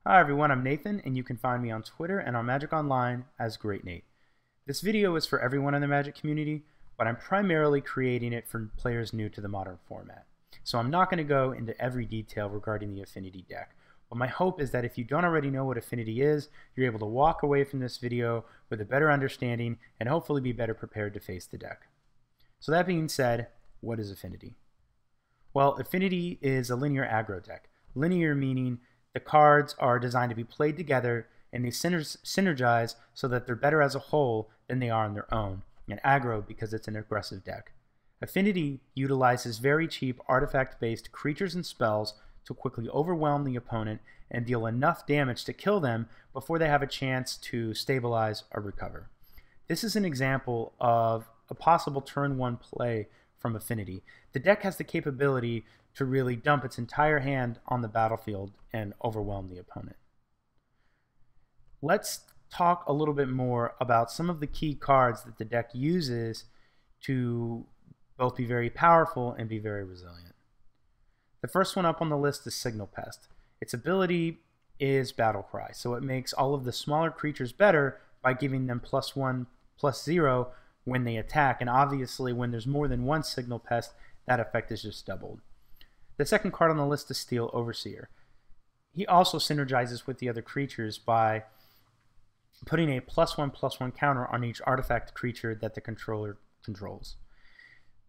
Hi everyone, I'm Nathan, and you can find me on Twitter and on Magic Online as Great Nate. This video is for everyone in the Magic community, but I'm primarily creating it for players new to the Modern format. So I'm not going to go into every detail regarding the Affinity deck, but my hope is that if you don't already know what Affinity is, you're able to walk away from this video with a better understanding and hopefully be better prepared to face the deck. So that being said, what is Affinity? Well, Affinity is a linear aggro deck. Linear meaning the cards are designed to be played together and they synergize so that they're better as a whole than they are on their own, and aggro because it's an aggressive deck. Affinity utilizes very cheap artifact-based creatures and spells to quickly overwhelm the opponent and deal enough damage to kill them before they have a chance to stabilize or recover. This is an example of a possible turn 1 play from Affinity. The deck has the capability to really dump its entire hand on the battlefield and overwhelm the opponent. Let's talk a little bit more about some of the key cards that the deck uses to both be very powerful and be very resilient. The first one up on the list is Signal Pest. Its ability is Battle Cry, so it makes all of the smaller creatures better by giving them +1/+0 when they attack, and obviously when there's more than one Signal Pest, that effect is just doubled. The second card on the list is Steel Overseer. He also synergizes with the other creatures by putting a +1/+1 counter on each artifact creature that the controller controls.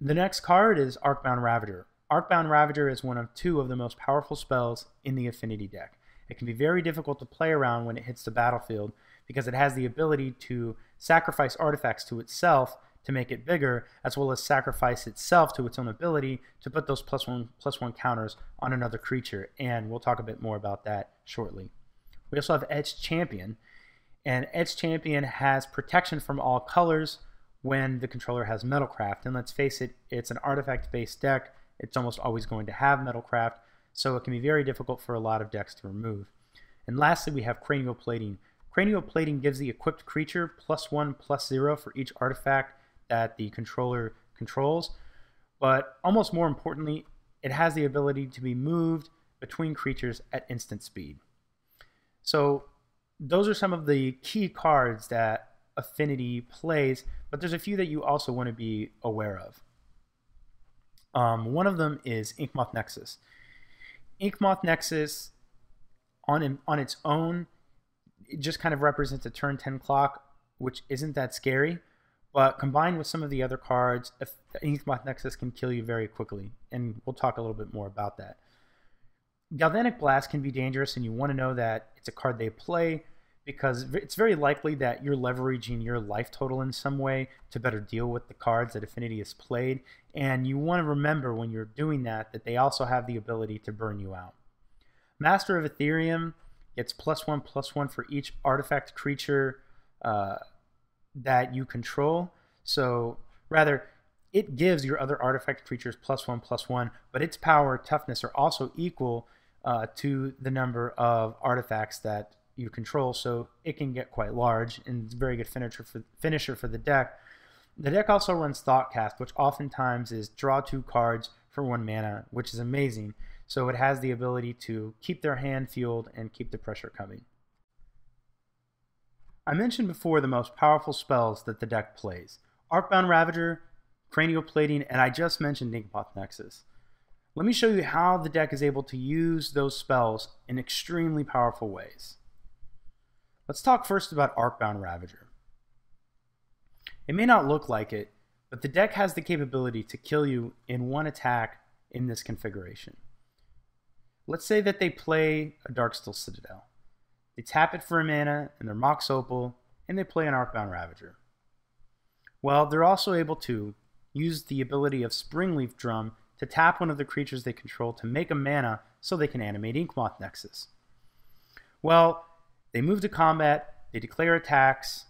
The next card is Arcbound Ravager. Arcbound Ravager is one of 2 of the most powerful spells in the Affinity deck. It can be very difficult to play around when it hits the battlefield because it has the ability to sacrifice artifacts to itself to make it bigger, as well as sacrifice itself to its own ability to put those +1/+1 counters on another creature, and we'll talk a bit more about that shortly. We also have Etched Champion, and Etched Champion has protection from all colors when the controller has Metalcraft, and let's face it, it's an artifact-based deck. It's almost always going to have Metalcraft, so it can be very difficult for a lot of decks to remove. And lastly, we have Cranial Plating. Cranial Plating gives the equipped creature +1/+0 for each artifact that the controller controls, but almost more importantly, it has the ability to be moved between creatures at instant speed. So those are some of the key cards that Affinity plays, but there's a few that you also want to be aware of. One of them is Inkmoth Nexus. Inkmoth Nexus on its own, it just kind of represents a turn 10 clock, which isn't that scary. But combined with some of the other cards, Inkmoth Nexus can kill you very quickly, and we'll talk a little bit more about that. Galvanic Blast can be dangerous, and you want to know that it's a card they play because it's very likely that you're leveraging your life total in some way to better deal with the cards that Affinity has played, and you want to remember when you're doing that they also have the ability to burn you out. Master of Ethereum gets +1/+1 for each artifact creature that you control. So rather, it gives your other artifact creatures +1/+1, but its power, toughness are also equal to the number of artifacts that you control, so it can get quite large, and it's a very good finisher for the deck. The deck also runs Thoughtcast, which oftentimes is draw 2 cards for 1 mana, which is amazing. So it has the ability to keep their hand fueled and keep the pressure coming. I mentioned before the most powerful spells that the deck plays: Arcbound Ravager, Cranial Plating, and I just mentioned Inkmoth Nexus. Let me show you how the deck is able to use those spells in extremely powerful ways. Let's talk first about Arcbound Ravager. It may not look like it, but the deck has the capability to kill you in 1 attack in this configuration. Let's say that they play a Darksteel Citadel. They tap it for a mana, and they're Mox Opal, and they play an Arcbound Ravager. Well, they're also able to use the ability of Springleaf Drum to tap one of the creatures they control to make a mana so they can animate Inkmoth Nexus. Well, they move to combat, they declare attacks,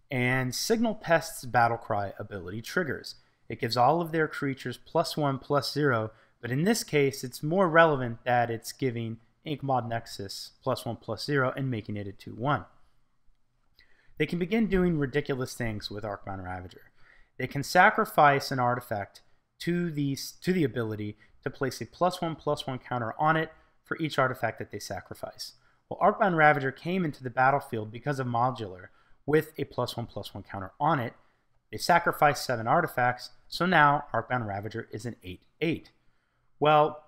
and Signal Pest's Battle Cry ability triggers. It gives all of their creatures +1/+0, but in this case, it's more relevant that it's giving Inkmoth Nexus +1/+0 and making it a 2/1. They can begin doing ridiculous things with Arcbound Ravager. They can sacrifice an artifact to the ability to place a +1/+1 counter on it for each artifact that they sacrifice. Well, Arcbound Ravager came into the battlefield because of Modular with a +1/+1 counter on it. They sacrificed 7 artifacts, so now Arcbound Ravager is an 8/8. Well,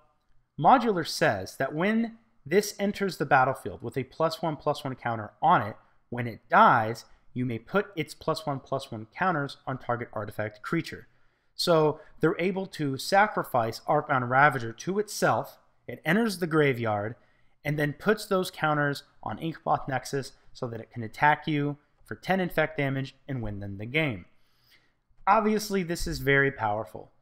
Modular says that when this enters the battlefield with a +1/+1 counter on it, when it dies, you may put its +1/+1 counters on target artifact creature. So they're able to sacrifice Arcbound Ravager to itself, it enters the graveyard, and then puts those counters on Inkmoth Nexus so that it can attack you for 10 infect damage and win them the game. Obviously, this is very powerful.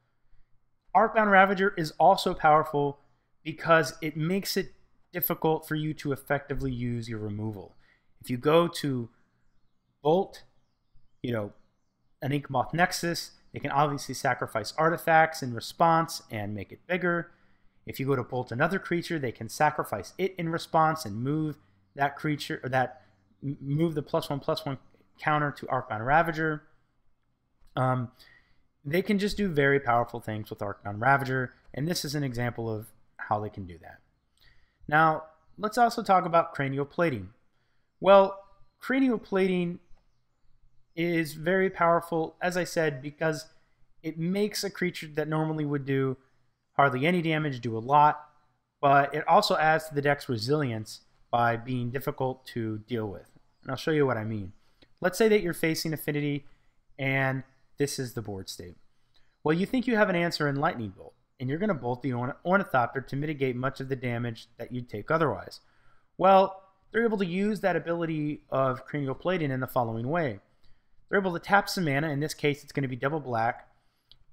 Arcbound Ravager is also powerful because it makes it difficult for you to effectively use your removal. If you go to Bolt, an Inkmoth Nexus, they can obviously sacrifice artifacts in response and make it bigger. If you go to Bolt another creature, they can sacrifice it in response and move that creature, or move the +1/+1 counter to Arcbound Ravager. They can just do very powerful things with Arcbound Ravager, and this is an example of how they can do that. Now, let's also talk about cranial plating. Well, cranial plating is very powerful, as I said, because it makes a creature that normally would do hardly any damage do a lot, but it also adds to the deck's resilience by being difficult to deal with. And I'll show you what I mean. Let's say that you're facing Affinity and this is the board state. Well, you think you have an answer in Lightning Bolt, and you're going to bolt the Ornithopter to mitigate much of the damage that you'd take otherwise. Well, they're able to use that ability of cranial plating in the following way. They're able to tap some mana, in this case it's going to be double black,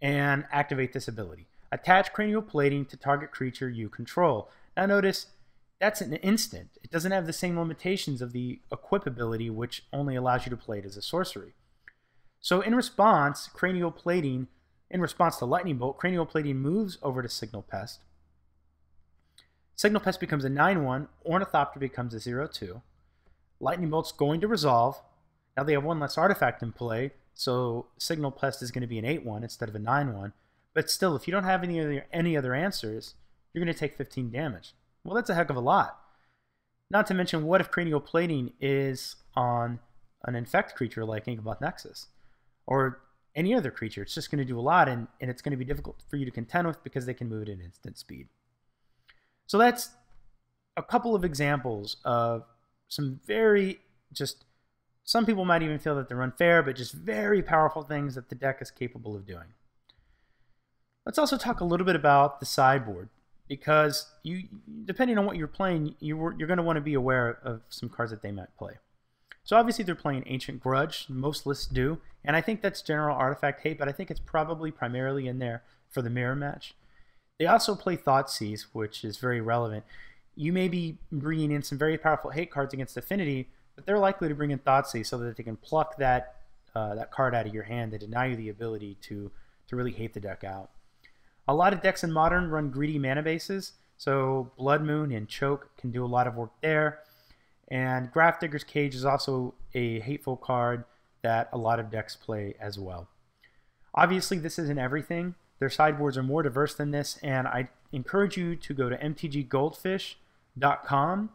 and activate this ability. Attach cranial plating to target creature you control. Now notice, that's an instant. It doesn't have the same limitations of the equip ability, which only allows you to play it as a sorcery. So in response, in response to Lightning Bolt, cranial plating moves over to Signal Pest. Signal Pest becomes a 9/1, Ornithopter becomes a 0/2. Lightning Bolt's going to resolve. Now they have one less artifact in play, so Signal Pest is going to be an 8/1 instead of a 9/1. But still, if you don't have any other answers, you're going to take 15 damage. Well, that's a heck of a lot. Not to mention, what if cranial plating is on an infect creature like Inkmoth Nexus? Or any other creature? It's just going to do a lot, and it's going to be difficult for you to contend with because they can move at instant speed. So that's a couple of examples of some some people might even feel that they're unfair, but just very powerful things that the deck is capable of doing. Let's also talk a little bit about the sideboard, because depending on what you're playing, you're going to want to be aware of some cards that they might play. So obviously they're playing Ancient Grudge, most lists do, and I think that's general artifact hate, but I think it's probably primarily in there for the mirror match. They also play Thoughtseize, which is very relevant. You may be bringing in some very powerful hate cards against Affinity, but they're likely to bring in Thoughtseize so that they can pluck that card out of your hand to deny you the ability to really hate the deck out. A lot of decks in Modern run greedy mana bases, so Blood Moon and Choke can do a lot of work there. And Grafdigger's Cage is also a hateful card that a lot of decks play as well. Obviously, this isn't everything. Their sideboards are more diverse than this, and I encourage you to go to mtggoldfish.com,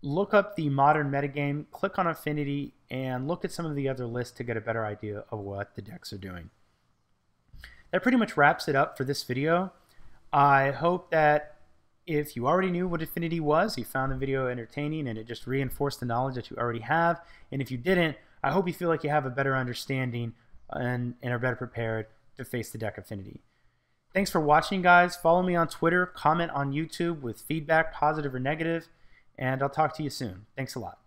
look up the Modern metagame, click on Affinity, and look at some of the other lists to get a better idea of what the decks are doing. That pretty much wraps it up for this video. I hope that if you already knew what Affinity was, you found the video entertaining and it just reinforced the knowledge that you already have. And if you didn't, I hope you feel like you have a better understanding and are better prepared to face the deck Affinity. Thanks for watching, guys. Follow me on Twitter, comment on YouTube with feedback, positive or negative, and I'll talk to you soon. Thanks a lot.